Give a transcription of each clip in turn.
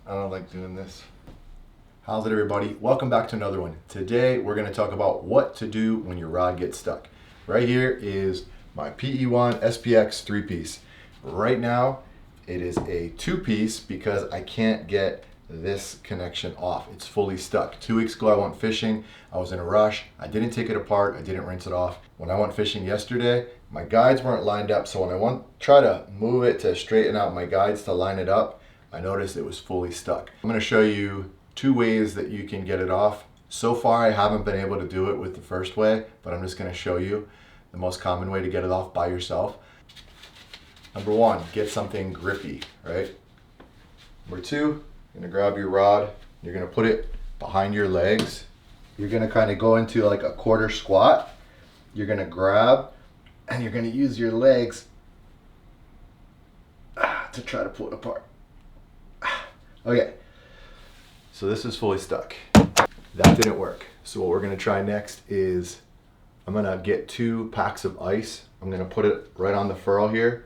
I don't like doing this. How's it, everybody? Welcome back to another one. Today we're going to talk about what to do when your rod gets stuck. Right here is my PE1 SPX 3-piece. Right now it is a 2-piece because I can't get this connection off. It's fully stuck. 2 weeks ago I went fishing. I was in a rush. I didn't take it apart. I didn't rinse it off. When I went fishing yesterday, my guides weren't lined up, so when I try to move it to straighten out my guides to line it up, I noticed it was fully stuck. I'm going to show you 2 ways that you can get it off. So far I haven't been able to do it with the first way, but I'm just going to show you the most common way to get it off by yourself. Number 1, get something grippy, right? Number 2, you're going to grab your rod, you're going to put it behind your legs. You're going to kind of go into like a quarter squat. You're going to grab and you're going to use your legs to try to pull it apart. Okay, so this is fully stuck. That didn't work. So what we're gonna try next is I'm gonna get 2 packs of ice. I'm gonna put it right on the furrow here.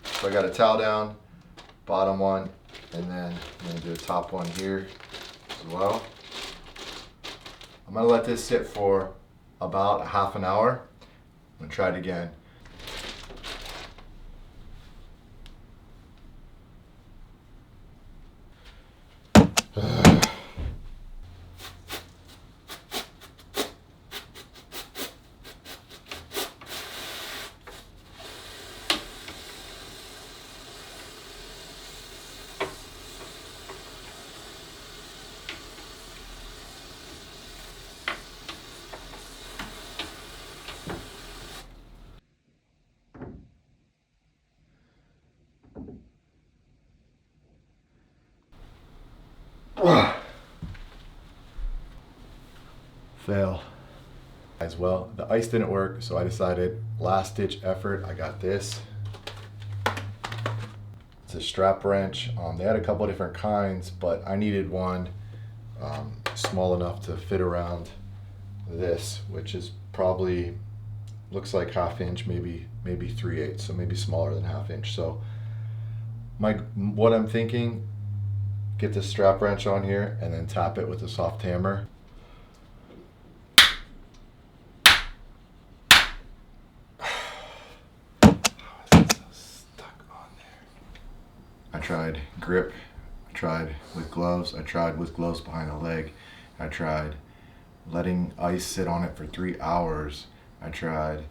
So I got a towel down, bottom one, and then I'm gonna do a top one here as well. I'm gonna let this sit for about a half an hour. I'm gonna try it again. Fail. As well, the ice didn't work, so I decided last ditch effort. I got this. It's a strap wrench. They had a couple different kinds, but I needed one small enough to fit around this, which is probably looks like 1/2 inch, maybe 3/8, so maybe smaller than 1/2 inch. So what I'm thinking, get the strap wrench on here and then tap it with a soft hammer. I tried grip, I tried with gloves, I tried with gloves behind the leg, I tried letting ice sit on it for 3 hours, I tried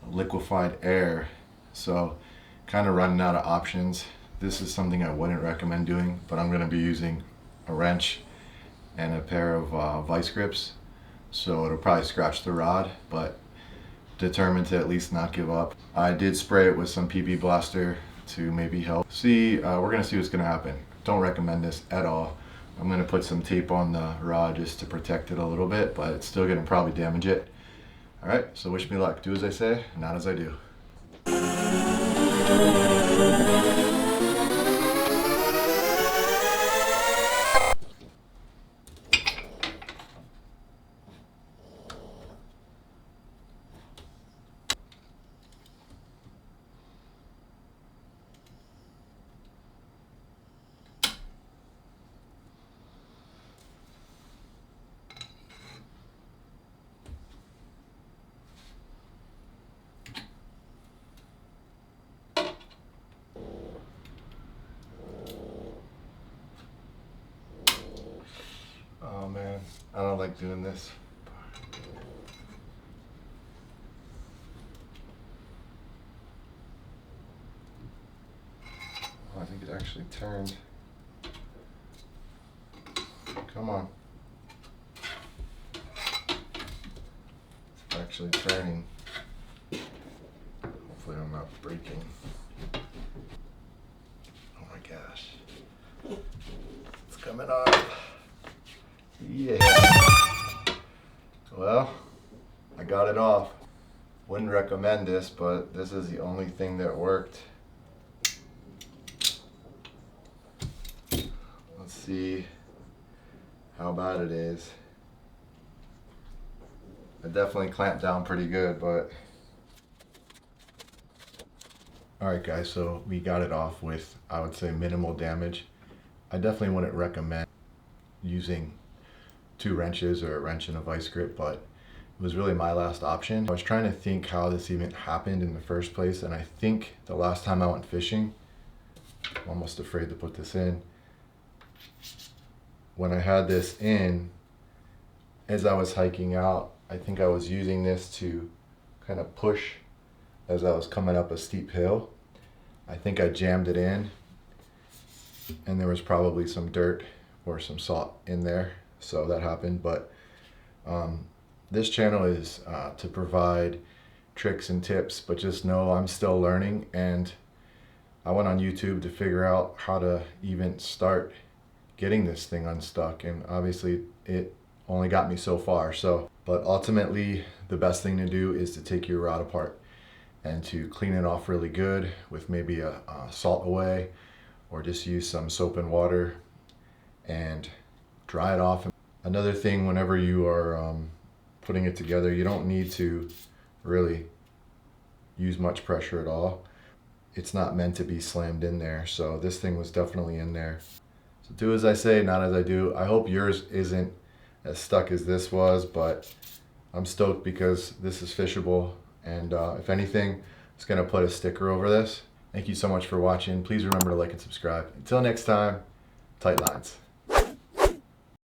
liquefied air, so kind of running out of options. This is something I wouldn't recommend doing, but I'm going to be using a wrench and a pair of vice grips, so it'll probably scratch the rod, but determined to at least not give up. I did spray it with some PP Blaster to maybe help. We're gonna see what's gonna happen. Don't recommend this at all. I'm gonna put some tape on the rod just to protect it a little bit, but it's still gonna probably damage it. All right, so wish me luck. Do as I say, not as I do. Oh man, I don't like doing this. Oh, I think it actually turned. Come on. It's actually turning. Hopefully I'm not breaking. Oh my gosh. It's coming off. Yeah. Well, I got it off. Wouldn't recommend this, but this is the only thing that worked. Let's see how bad it is. I definitely clamped down pretty good, but all right guys, so we got it off with, I would say, minimal damage. I definitely wouldn't recommend using 2 wrenches or a wrench and a vice grip, but it was really my last option. I was trying to think how this even happened in the first place, and I think the last time I went fishing, I'm almost afraid to put this in, when I had this in, as I was hiking out, I think I was using this to kind of push as I was coming up a steep hill. I think I jammed it in, and there was probably some dirt or some salt in there, so that happened. But this channel is to provide tricks and tips, but just know I'm still learning, and I went on YouTube to figure out how to even start getting this thing unstuck, and obviously it only got me so far. But ultimately the best thing to do is to take your rod apart and to clean it off really good with maybe a salt away, or just use some soap and water and dry it off. Another thing, whenever you are putting it together, you don't need to really use much pressure at all. It's not meant to be slammed in there, so this thing was definitely in there. So do as I say, not as I do. I hope yours isn't as stuck as this was, but I'm stoked because this is fishable, and if anything, I'm just gonna put a sticker over this. Thank you so much for watching. Please remember to like and subscribe. Until next time, tight lines.